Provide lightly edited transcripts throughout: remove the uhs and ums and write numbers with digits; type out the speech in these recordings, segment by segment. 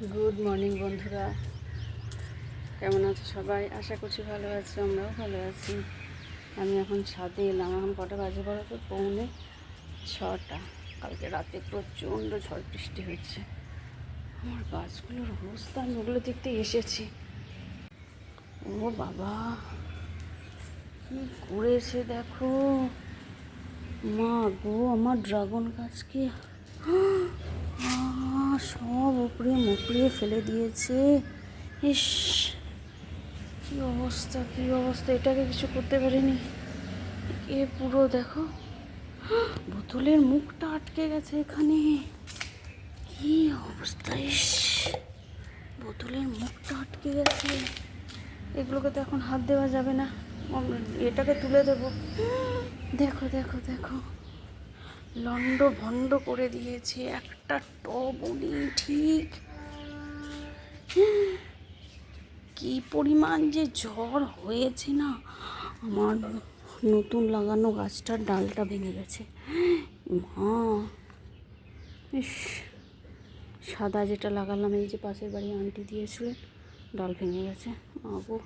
Good morning বন্ধুরা, কেমন আছো সবাই? আশা করছি ভালো আছো, আমরাও ভালো আছি। আমি এখন ছাদে এলাম। এখন কটা বাজে বলো তো? 6:45। কালকে রাতে প্রচণ্ড ঝড় বৃষ্টি হয়েছে। আমার গাছগুলোর অবস্থা, আমি ওগুলো দেখতে এসেছি। ও বাবা, কি করেছে দেখো! মা গো, আমার ড্রাগন গাছকে সব উপড়ে মুপড়িয়ে ফেলে দিয়েছে। ইস, কি অবস্থা, কি অবস্থা! এটাকে কিছু করতে পারিনি। পুরো দেখো, বোতলের মুখটা আটকে গেছে এখানে। কি অবস্থা! ইস, বোতলের মুখটা আটকে গেছে। এগুলোকে তো এখন হাত দেওয়া যাবে না, এটাকে তুলে দেবো। দেখো দেখো দেখো, লন্ড ভন্ড করে দিয়েছে একটা টবও নেই ঠিক। কি পরিমাণ যে ঝড় হয়েছে না! আমার নতুন লাগানো গাছটার ডালটা ভেঙে গেছে। মা, ইস, সাদা যেটা লাগালাম, এই যে পাশের বাড়ি আন্টি দিয়েছিলেন, ডাল ভেঙে গেছে। আগো,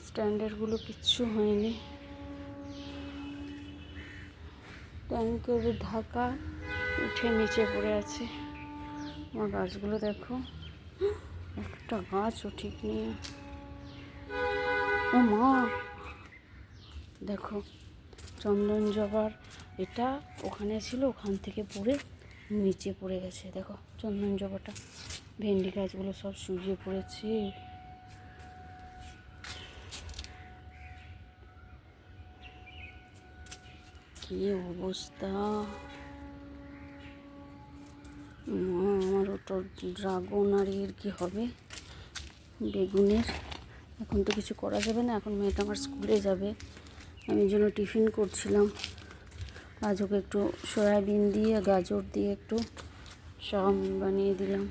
স্ট্যান্ডার্ডগুলো কিচ্ছু হয়নি। ট্যাঙ্কের ঢাকা উঠে নিচে পড়ে আছে। আমার গাছগুলো দেখো, একটা গাছও ঠিক নেই। ও মা, দেখো, চন্দন জবার এটা ওখানে ছিল, ওখান থেকে পড়ে নিচে পড়ে গেছে। দেখো চন্দন জবাটা, ভেন্ডি গাছগুলো সব শুকিয়ে পড়েছে। কি অবস্থা! আমার ওটা ড্রাগন আর এর কি হবে, বেগুনের। এখন তো কিছু করা যাবে না, এখন মেয়েটা আমার স্কুলে যাবে। আমি জন্য টিফিন করছিলাম। আজ ওকে একটু সয়াবিন দিয়ে গাজর দিয়ে একটু চাউমিন বানিয়ে দিলাম।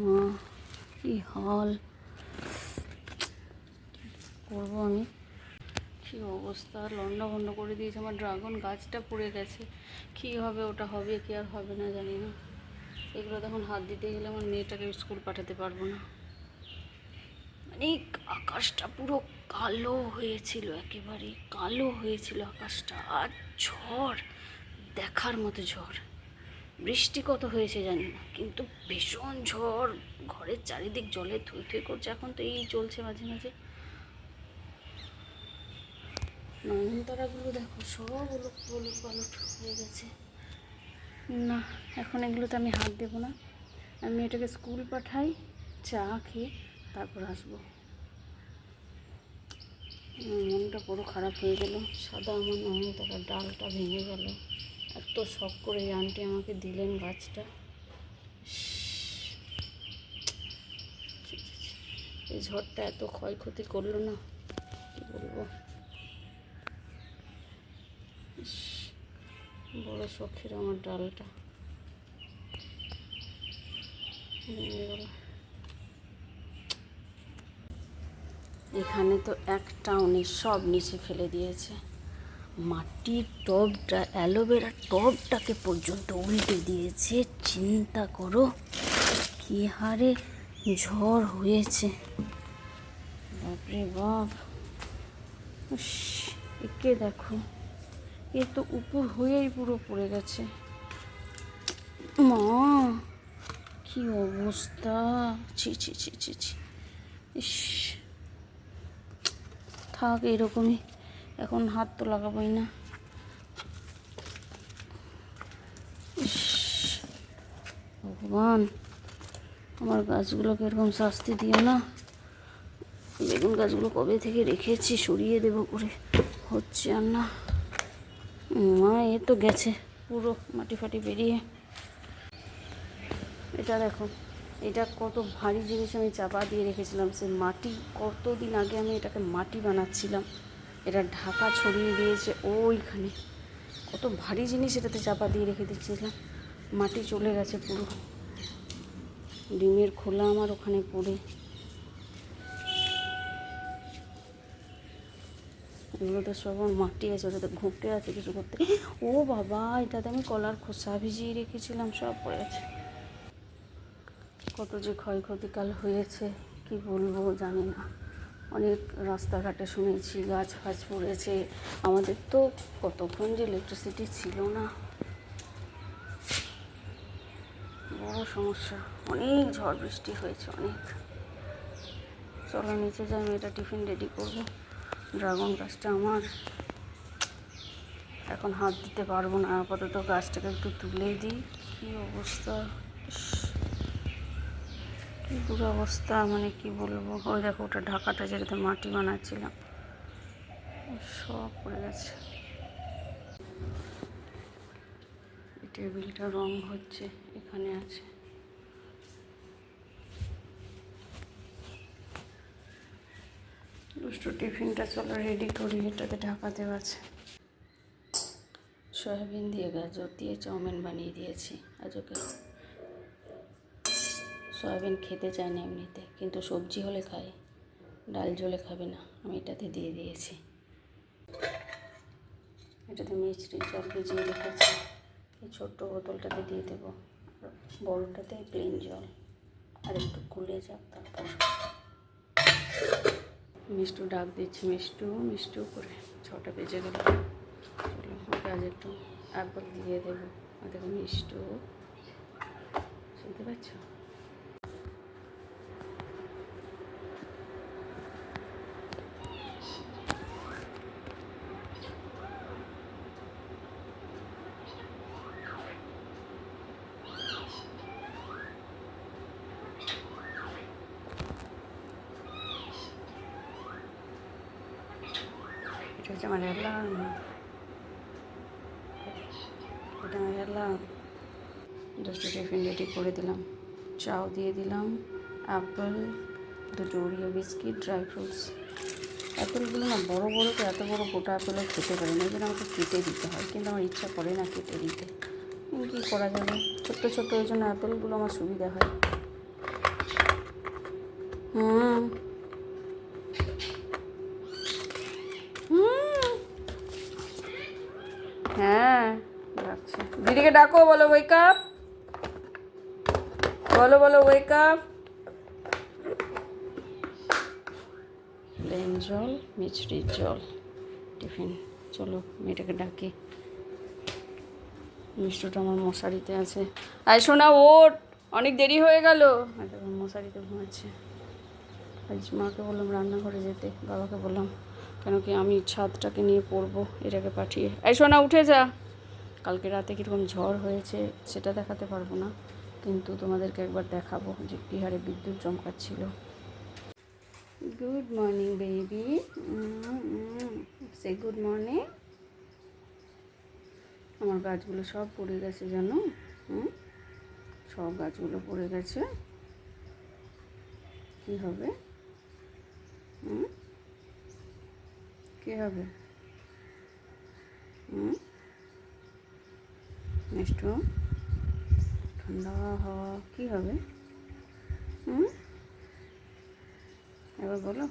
মা, কি হাল করবো আমি! কী অবস্থা, লন্ডভন্ড করে দিয়েছে। আমার ড্রাগন গাছটা পড়ে গেছে। কী হবে, ওটা হবে কি আর হবে না জানি না। এগুলো তখন হাত দিতে গেলে আমার মেয়েটাকে স্কুল পাঠাতে পারবো না। মানে আকাশটা পুরো কালো হয়েছিল, একেবারে কালো হয়েছিল আকাশটা। আর ঝড়, দেখার মতো ঝড়। বৃষ্টি কত হয়েছে জানি না, কিন্তু ভীষণ ঝড়। ঘরের চারিদিক জলে থই থই করছে। এখন তো এই চলছে মাঝে মাঝে। নয়নতারাগুলো দেখো, সব ওলট পালট হয়ে গেছে। না, এখন এগুলোতে আমি হাত দেবো না। আমি এটাকে স্কুল পাঠাই, চা খেয়ে তারপর আসবো। মনটা পুরো খারাপ হয়ে গেল। সাদা আমার নয়নতারার ডালটা ভেঙে গেল। এত শখ করে আন্টি আমাকে দিলেন গাছটা। এই ঝড়টা এত ক্ষয়ক্ষতি করলো না, কি বলবো। বড় শখের আমার ডালটা ভেঙে গেল। এখানে তো একটাও নেই, সব নিচে ফেলে দিয়েছে। মাটির টবটা, অ্যালোভেরার টবটাকে পর্যন্ত উল্টে দিয়েছে। চিন্তা করো কী হারে ঝড় হয়েছে! বাপরে বাপ! একে দেখো, এ তো উপর হয়েই পুরো পড়ে গেছে। মা, কি অবস্থা! ছি ছি ছি ছি ছি! ইস, থাক এরকমই, এখন হাত তো লাগাবোই না। ইস, ভগবান, আমার গাছগুলোকে এরকম শাস্তি দিও না। বেগুন গাছগুলো কবে থেকে রেখেছি সরিয়ে দেবো করে, হচ্ছে আর না। মা, এ তো গেছে পুরো মাটি ফাটি বেরিয়ে। এটা দেখো, এটা কত ভারী জিনিস আমি চাপা দিয়ে রেখেছিলাম। সে মাটি, কতদিন আগে আমি এটাকে মাটি বানাচ্ছিলাম, এটা ঢাকা ছড়িয়ে দিয়েছে ওইখানে। কত ভারী জিনিস এটাতে চাপা দিয়ে রেখে দিচ্ছিলাম, মাটি চলে গেছে পুরো। ডিমের খোলা আমার ওখানে পড়ে। এগুলোতে সব মাটি আছে, ওটাতে ঘুঁটে আছে কিছু করতে। ও বাবা, এটাতে আমি কলার খোসা ভিজিয়ে রেখেছিলাম, সব পড়ে আছে। কত যে ক্ষয়ক্ষতিকাল হয়েছে কি বলবো জানি না। অনেক রাস্তাঘাটে শুনেছি গাছ ফাছ পড়েছে। আমাদের তো কতক্ষণ যে ইলেকট্রিসিটি ছিল না, বড় সমস্যা। অনেক ঝড় বৃষ্টি হয়েছে, অনেক। চলো নিচে যাই, আমি এটা টিফিন রেডি করবো। ড্রাগন গাছটা আমার এখন হাত দিতে পারবো না, আপাতত গাছটাকে একটু তুলে দিই। কী অবস্থা, কী দুরবস্থা, মানে কি বলবো। ওই দেখো, ওটা ঢাকাটা যেটাতে মাটি বানাচ্ছিলাম সব পড়ে গেছে। টেবিলটা রং হচ্ছে, এখানে আছে। দুষ্টু টিফিনটা চলো রেডি করি, এটাতে ঢাকাতে আছে। সয়াবিন দিয়ে গাজর দিয়ে চাউমিন বানিয়ে দিয়েছি। আজ ওকে সয়াবিন খেতে চায় না এমনিতে, কিন্তু সবজি হলে খায়, ডাল ঝোলে খাবে না। আমি এটাতে দিয়ে দিয়েছি। এটাতে মিষ্টি জল ভিজিয়ে রেখেছি, এই ছোট্ট বোতলটাতে দিয়ে দেবো, আর বড়টাতে প্লেন জল। আর একটু গুলে যাক তারপর। মিষ্টু ডাক দিচ্ছি, মিষ্টু মিষ্টু করে। 6টা বেজে গেল। চলো ওকে আজ একটু অ্যাপল দিয়ে দেবো। আর দেখো মিষ্টু, শুনতে পাচ্ছ? এটা হচ্ছে আমার অ্যালার্ম, এটা আমার অ্যালার্ম। জাস্ট টিফিন রেডি করে দিলাম, চাও দিয়ে দিলাম, অ্যাপেল, 2টো ওরিও বিস্কিট, ড্রাই ফ্রুটস। অ্যাপেলগুলো না বড় বড়, তো এত বড় গোটা অ্যাপেলও খেতে পারি না, এই জন্য আমাকে কেটে দিতে হয়। কিন্তু আমার ইচ্ছা করে না কেটে দিতে, কী করা যাবে। ছোট্ট ছোট্ট, ওই জন্য অ্যাপেলগুলো আমার সুবিধা হয়। হুম হুম, হ্যাঁ ডাকছে। দিদিকে ডাকো, বলো ওয়েক আপ, বলো বলো ওয়েক আপ। প্লেন জল, মিছরির জল, টিফিন। চলো মেয়েটাকে ডাকি। মিষ্টুটা আমার মশারিতে আছে। আয় শোনা, ওঠ, অনেক দেরি হয়ে গেল। মশারিতে ঘুমাচ্ছে। আজ মাকে বললাম রান্নাঘরে যেতে, বাবাকে বললাম, কেন কি আমি ছাদটাকে নিয়ে পড়বো, এটাকে পাঠিয়ে। এই শোনা, উঠে যা। কালকে রাতে কীরকম ঝড় হয়েছে সেটা দেখাতে পারবো না, কিন্তু তোমাদেরকে একবার দেখাবো যে কী হারে বিদ্যুৎ চমকাচ্ছিল। গুড মর্নিং বেবি, সে গুড মর্নিং। আমার গাছগুলো সব পড়ে গেছে জানো, সব গাছগুলো পড়ে গেছে। কি হবে, কি হবে? মিষ্টু, ঠান্ডা হাওয়া, কী হবে? এবার বলো।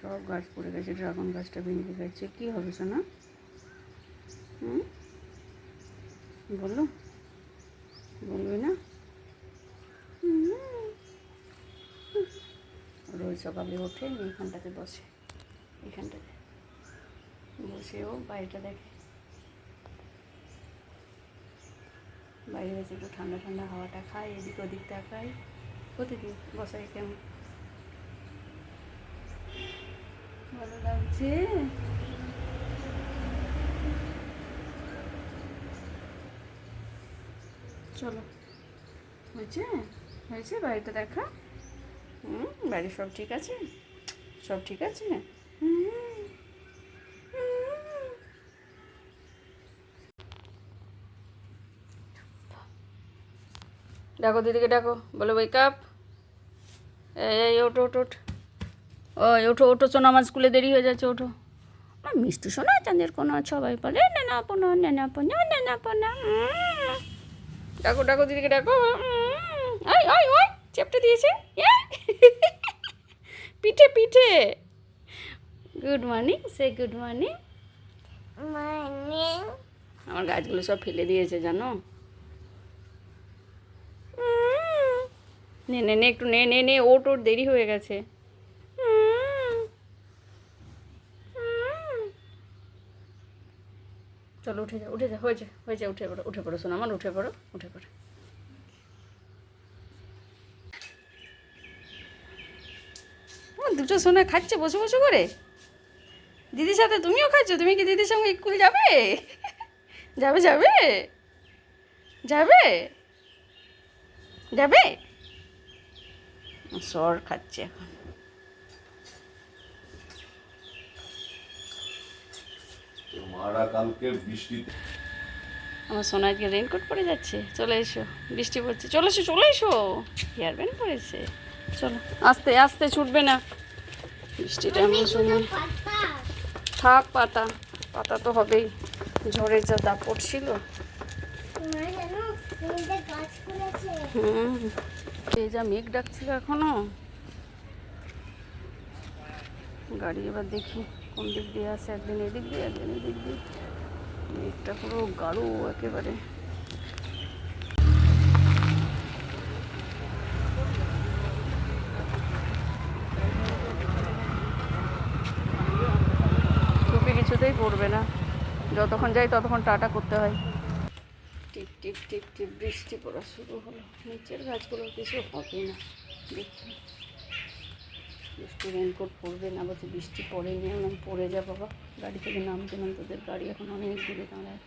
সব গাছ পড়ে গেছে, ড্রাগন গাছটা ভেঙে গেছে, কী হবে সোনা? বলো, বলবে না? রোজ সকালে ওঠে এইখানটাতে বসে, এইখানটাতে বসে ও বাইরেটা দেখে। বাইরে বসে একটু ঠান্ডা ঠান্ডা হাওয়াটা খায়, এদিক ওদিক তাকায়, প্রতিদিন বসাই। কেমন ভালো লাগছে। চলো, হয়েছে হয়েছে, বাড়িটা দেখা। বাড়ি সব ঠিক আছে, সব ঠিক আছে। ডাকো দিদিকে, ডাকো, বলো ওয়েক আপ। এই ওঠো ওঠো ওঠো, ওই ওঠো ওঠো সোনা, আমার স্কুলে দেরি হয়ে যাচ্ছে, ওঠো। মিষ্টি সোনা, চাঁদের কোনো সবাই বলে নেনাপোনা নেনাপোনা নেনাপোনা। ডাকো ডাকো দিদিকে, ডাকো। ওই ওই ওই চেপটা দিয়েছে। পিঠে পিঠে। গুড মর্নিং, সে গুড মর্নিং। আমার গাছগুলো সব ফেলে দিয়েছে জানো। নে নে নে একটু নে নে নে, ওট ওট, দেরি হয়ে গেছে। চলো উঠে যা, উঠে যা, হয়েছে হয়েছে, উঠে পড়ো, উঠে পড়ো শোনো আমার, উঠে পড়ো, উঠে পড়ো। দুটো সোনা খাচ্ছে বসে বসে করে। দিদির সাথে তুমিও খাচ্ছ? তুমি কি দিদির সঙ্গে স্কুল যাবে? যাবে যাবে যাবে যাবে? সর খাচ্ছে এখন। মারা কালকে বৃষ্টিতে আমার সোনা আজকে রেইনকোট পরে যাচ্ছে। চলে এসো, বৃষ্টি পড়ছে, চলে এসো চলে এসো। হেয়ার ব্যান্ড পরেছে। চলো আস্তে আস্তে, ছুটবে না, বৃষ্টিটা এমন সময়। থাক, পাতা পাতা তো হবেই, ঝড়ের যা দাপট ছিল। এই যা মেঘ ডাকছিল এখনো। গাড়ি এবার দেখি কোন দিক দিয়ে আসে, একদিন এদিক দিয়ে একদিন এদিক দিয়ে। মেঘটা পুরো গাঢ় একেবারে। টুপি কিছুতেই পড়বে না, যতক্ষণ যাই ততক্ষণ টাটা করতে হয়। টিপ টিপ টিপ টিপ বৃষ্টি পড়া শুরু হলো। নিচের গাছগুলো কিছু হবে না, দেখি। বৃষ্টি রেনকোট পড়বে না, বলছে বৃষ্টি পড়েনি। আমি পড়ে যা বাবা, গাড়ি থেকে নামতে নাম, তোদের গাড়ি এখন অনেক দূরে দাঁড়ায়।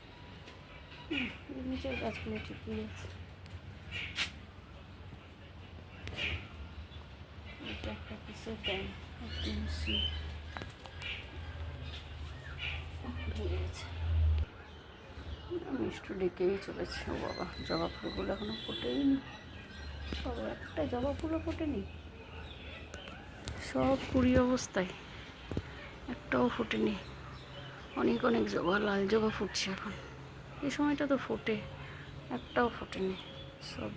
নিচের গাছগুলো ঠিকই আছে। এটা একটা কিসের ট্যাঙ্ক, ভেঙে গেছে। মিষ্টি ডেকেই চলেছে। ও বাবা, জবা ফুলগুলো এখনো ফোটেই নি। বাবা, একটা জবা ফুলও ফোটেনি, সব কুড়ি অবস্থায়, একটাও ফোটেনি। অনেক অনেক জবা, লাল জবা ফুটছে এখন। এই সময়টা তো ফোটে, একটাও ফোটেনি, সব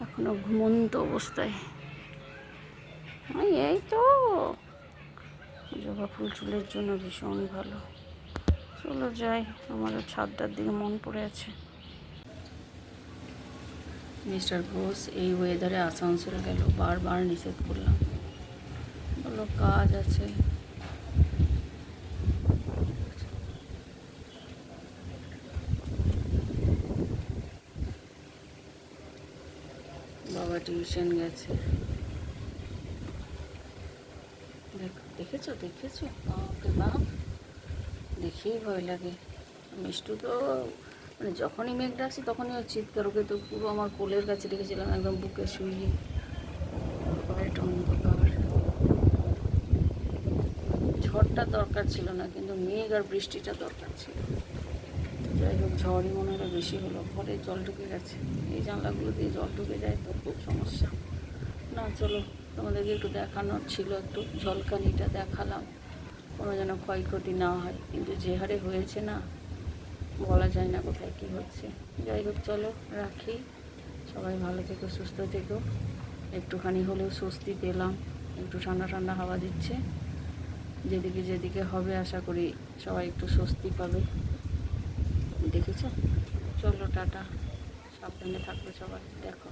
এখনো ঘুমন্ত অবস্থায়। এই তো জবা ফুল চুলের জন্য ভীষণ ভালো। চলো যাই, আমারও ছাদটার দিকে মন পড়ে আছে। মিস্টার ঘোষ এই ওয়েদারে আসানসোল গেল, বারবার নিষেধ করলাম, বলো কাজ আছে। বাবা টিউশন গেছে। দেখেছো দেখেছো, বাপরে বাপ, দেখেই ভয় লাগে। মিষ্টু তো মানে যখনই মেঘ ডাকছি তখনই ওর চিৎকার। ওকে তো পুরো আমার কোলের কাছে রেখেছিলাম, একদম বুকে শুইয়ে। বাইরেটা অন্ধকার, ঝড়টা দরকার ছিল না, কিন্তু মেঘ আর বৃষ্টিটা দরকার ছিল। যাই হোক, ঝড়ই মনে হলো বেশি হলো, ঘরে জল ঢুকে গেছে। এই জানলাগুলো দিয়ে জল ঢুকে যায় তো খুব সমস্যা। না চলো, তোমাদেরকে একটু দেখানোর ছিল, একটু ঝলকানিটা দেখালাম, কোনো যেন ক্ষয়ক্ষতি না হয়। কিন্তু যে হারে হয়েছে না, বলা যায় না কোথায় কী হচ্ছে। যাই হোক চলো রাখি, সবাই ভালো থেকো, সুস্থ থেকো। একটুখানি হলেও স্বস্তি পেলাম, একটু ঠান্ডা ঠান্ডা হাওয়া দিচ্ছে। যেদিকে যেদিকে হবে আশা করি সবাই একটু স্বস্তি পাবে। দেখেছো? চলো টাটা, সাবধানে থাকবে সবাই, দেখো।